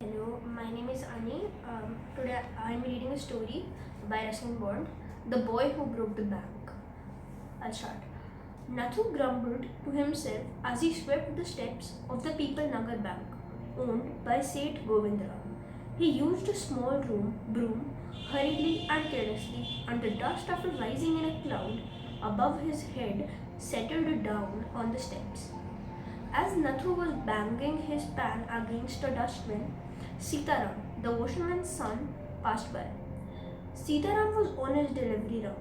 Hello, my name is Ani. Today I am reading a story by Rustin Bond, The Boy Who Broke the Bank. I'll start. Nathu grumbled to himself as he swept the steps of the People Nagar Bank, owned by Seth Govindram. He used a small broom hurriedly and carelessly, and the dust, after rising in a cloud above his head, settled down on the steps. As Nathu was banging his pan against a dustbin, Sitaram, the washerman's son, passed by. Sitaram was on his delivery round.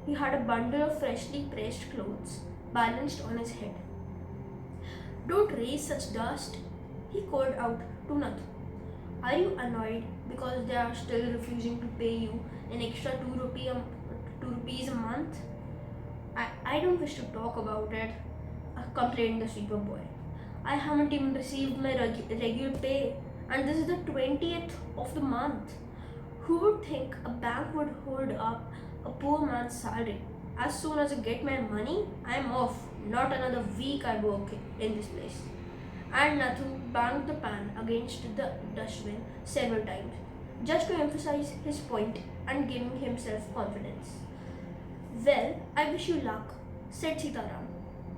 He had a bundle of freshly pressed clothes balanced on his head. Don't raise such dust, he called out to Nathu. Are you annoyed because they are still refusing to pay you an extra 2 rupees a month? I don't wish to talk about it, complained the sweeper boy. I haven't even received my regular pay, and this is the 20th of the month. Who would think a bank would hold up a poor man's salary? As soon as I get my money, I'm off. Not another week I work in this place. And Nathu banged the pan against the dustbin several times, just to emphasize his point and giving himself confidence. Well, I wish you luck, said Sitaram.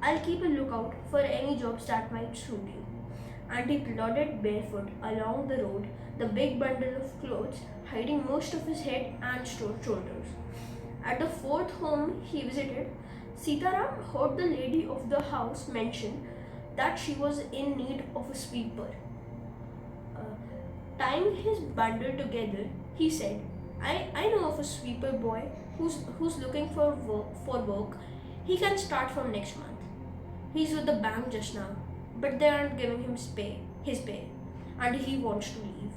I'll keep a lookout for any jobs that might suit you. And he plodded barefoot along the road, the big bundle of clothes hiding most of his head and shoulders. At the fourth home he visited, Sitaram heard the lady of the house mention that she was in need of a sweeper. Uh, Tying his bundle together, he said, I know of a sweeper boy who's looking for work. He can start from next month. He's with the bank just now, but they aren't giving him his pay, and he wants to leave.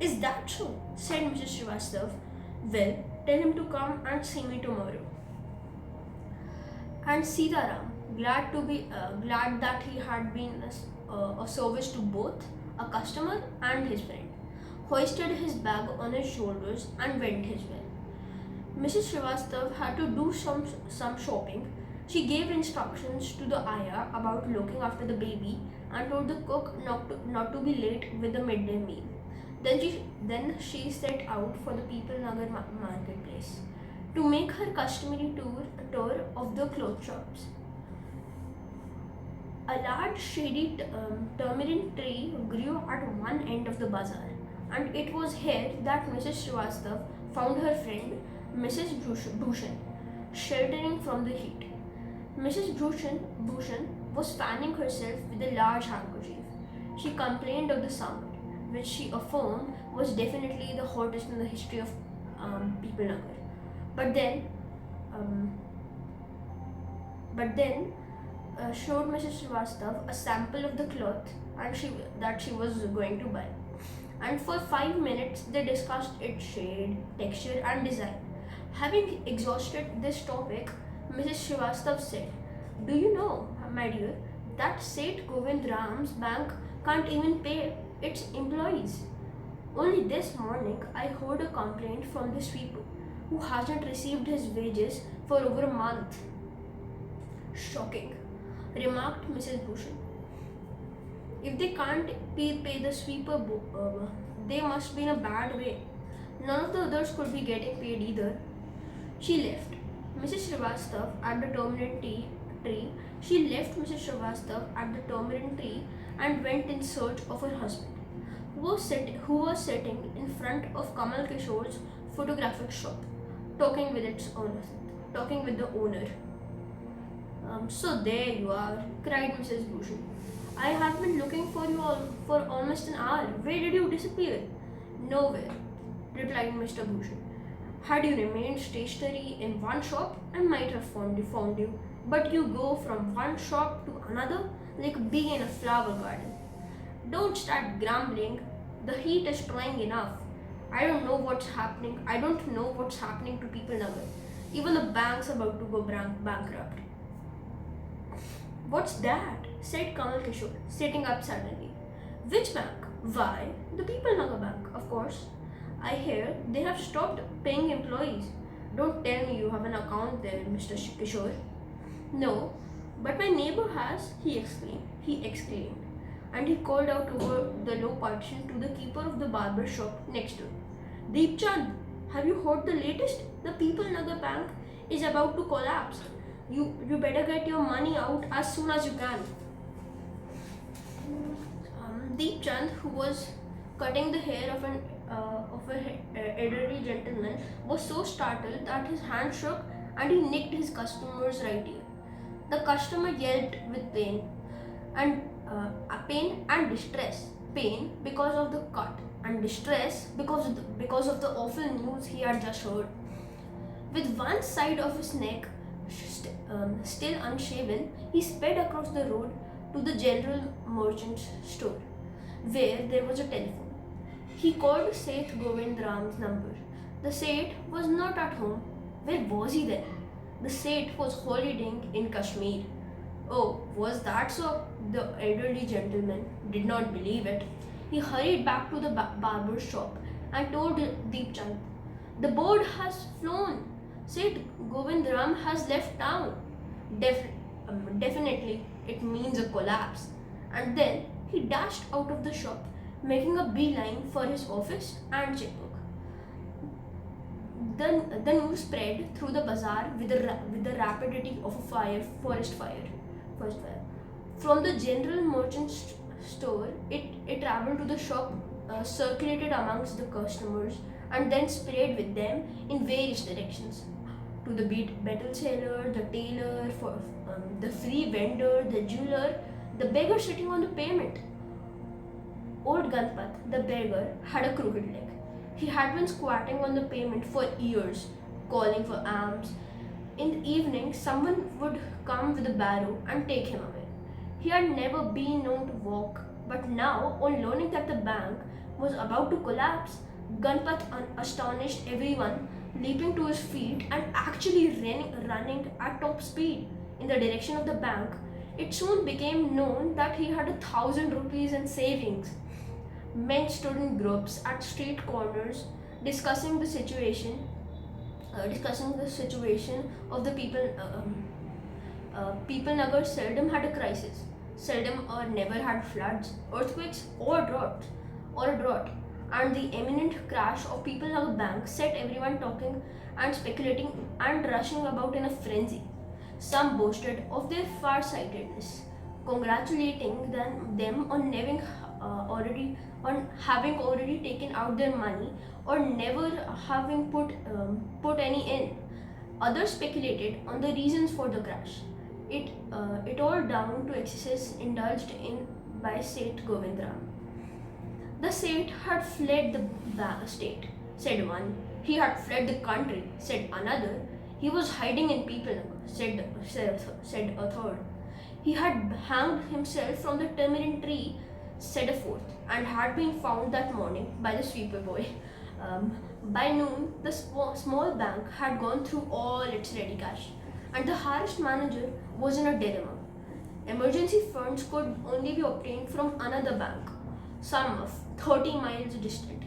Is that so? Said Mrs. Srivastav. Well, tell him to come and see me tomorrow. And Sitaram, glad that he had been a service to both a customer and his friend, hoisted his bag on his shoulders and went his way. Mrs. Srivastav had to do some shopping. She gave instructions to the ayah about looking after the baby and told the cook not to be late with the midday meal. Then she set out for the People Nagar marketplace to make her customary tour of the cloth shops. A large shady tamarind tree grew at one end of the bazaar, and it was here that Mrs. Srivastav found her friend, Mrs. Bhushan, sheltering from the heat. Mrs. Bhushan was fanning herself with a large handkerchief. She complained of the summer, which she affirmed was definitely the hottest in the history of People Nagar. But then, um, but then showed Mrs. Srivastav a sample of the cloth and she was going to buy. And for 5 minutes they discussed its shade, texture, and design. Having exhausted this topic, Mrs. Srivastav said, Do you know, my dear, that Seth Govind Ram's bank can't even pay its employees? Only this morning I heard a complaint from the sweeper who hasn't received his wages for over a month. Shocking, remarked Mrs. Bhushan. If they can't pay the sweeper, they must be in a bad way. None of the others could be getting paid either. She left Mrs. Srivastav at the tree. She left Mrs. Srivastav at the tamarind tree and went in search of her husband, who was sitting in front of Kamal Kishore's photographic shop, talking with its owner, talking with the owner. So there you are, cried Mrs. Bhushan. I have been looking for you all for almost an hour. Where did you disappear? Nowhere, replied Mr. Bhushan. Had you remained stationary in one shop, I might have found you. But you go from one shop to another like a bee in a flower garden. Don't start grumbling. The heat is trying enough. I don't know what's happening. I don't know what's happening to People Nagar. Even the bank's about to go bankrupt. What's that? Said Kamal Kishore, sitting up suddenly. Which bank? Why, the People Nagar Bank, of course. I hear they have stopped paying employees. Don't tell me you have an account there, Mr. Kishore. No, but my neighbor has, he exclaimed. and he called out over the low partition to the keeper of the barber shop next door. Deep Chand, have you heard the latest? The People Nagar Bank is about to collapse. You better get your money out as soon as you can. Deep Chand, who was cutting the hair of an elderly gentleman, was so startled that his hand shook and he nicked his customer's right ear. The customer yelped with pain and distress. Pain because of the cut, and distress because of the awful news he had just heard. With one side of his neck still unshaven, he sped across the road to the general merchant's store, where there was a telephone. He called Seth Govindram's number. The Seth was not at home. Where was he then? The Seth was holidaying in Kashmir. Oh, was that so? The elderly gentleman did not believe it. He hurried back to the barber's shop and told Deep Chand, "The board has flown. Seth Govindram has left town. Definitely, it means a collapse." And then he dashed out of the shop, making a beeline for his office and checkbook. The news spread through the bazaar with the rapidity of a forest fire. From the general merchant's store, it traveled to the shop, circulated amongst the customers, and then spread with them in various directions. To the betel seller, the tailor, the free vendor, the jeweler, the beggar sitting on the pavement. Old Ganpat, the beggar, had a crooked leg. He had been squatting on the pavement for years, calling for alms. In the evening, someone would come with a barrow and take him away. He had never been known to walk, but now, on learning that the bank was about to collapse, Ganpat astonished everyone, leaping to his feet and actually running at top speed in the direction of the bank. It soon became known that he had 1,000 rupees in savings. Men stood in groups at street corners discussing the situation of the people. People Nagar seldom had a crisis, seldom or never had floods, earthquakes, or a drought. And the imminent crash of People Nagar Bank set everyone talking and speculating and rushing about in a frenzy. Some boasted of their far-sightedness, congratulating them on having already taken out their money or never having put any in. Others speculated on the reasons for the crash. It all down to excesses indulged in by Seth Govindram. The Seth had fled the state, said one. He had fled the country, said another. He was hiding in People, said a third. He had hanged himself from the tamarind tree, said a fourth, and had been found that morning by the sweeper boy. By noon, the small bank had gone through all its ready cash, and the harassed manager was in a dilemma. Emergency funds could only be obtained from another bank, some of 30 miles distant,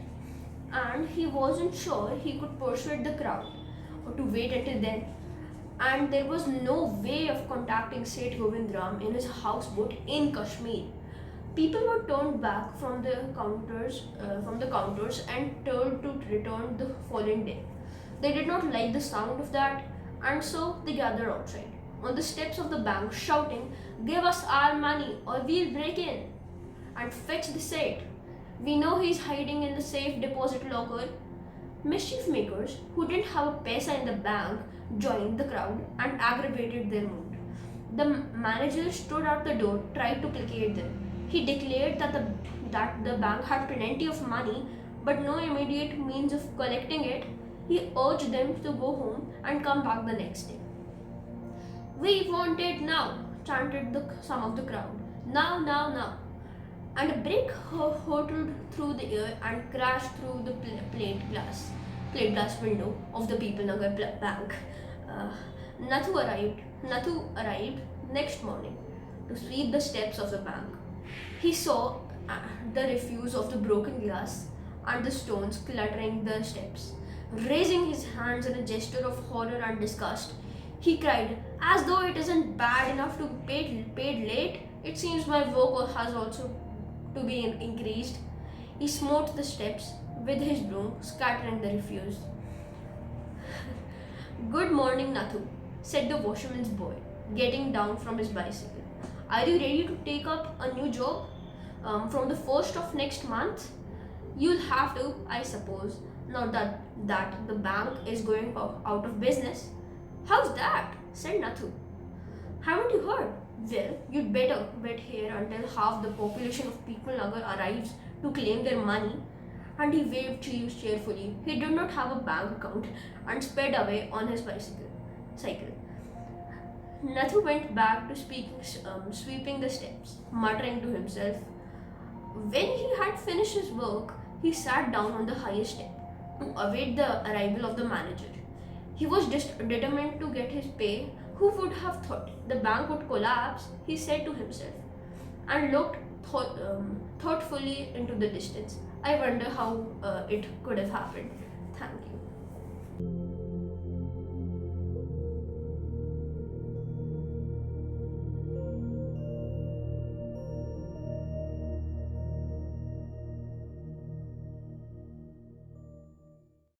and he wasn't sure he could persuade the crowd or to wait until then. And there was no way of contacting Seth Govindram in his houseboat in Kashmir. People were turned back from the counters and told to return the following day. They did not like the sound of that, and so they gathered outside on the steps of the bank, shouting, "Give us our money or we'll break in and fetch the Seth. We know he's hiding in the safe deposit locker." Mischief makers who didn't have a paisa in the bank joined the crowd and aggravated their mood. The manager stood at the door, tried to placate them. He declared that the bank had plenty of money but no immediate means of collecting it. He urged them to go home and come back the next day. "We want it now," chanted some of the crowd. "Now, now, now." And a brick hurtled through the air and crashed through the plate glass window of the People Nagar Bank. Nathu arrived next morning to sweep the steps of the bank. He saw the refuse of the broken glass and the stones cluttering the steps. Raising his hands in a gesture of horror and disgust, he cried, "As though it isn't bad enough to be paid late, it seems my work has also to be increased. He smote the steps with his broom, scattering the refuse. Good morning, Nathu, said the washerman's boy, getting down from his bicycle. Are you ready to take up a new job from the first of next month? You'll have to, I suppose, now that the bank is going out of business. How's that? Said Nathu. Haven't you heard? Well, you'd better wait here until half the population of Nagar arrives to claim their money. And he waved cheerfully. He did not have a bank account and sped away on his cycle. Nathu went back to sweeping the steps, muttering to himself. When he had finished his work, he sat down on the highest step to await the arrival of the manager. He was determined to get his pay. Who would have thought the bank would collapse? He said to himself, and looked thoughtfully into the distance. I wonder how it could have happened. Thank you.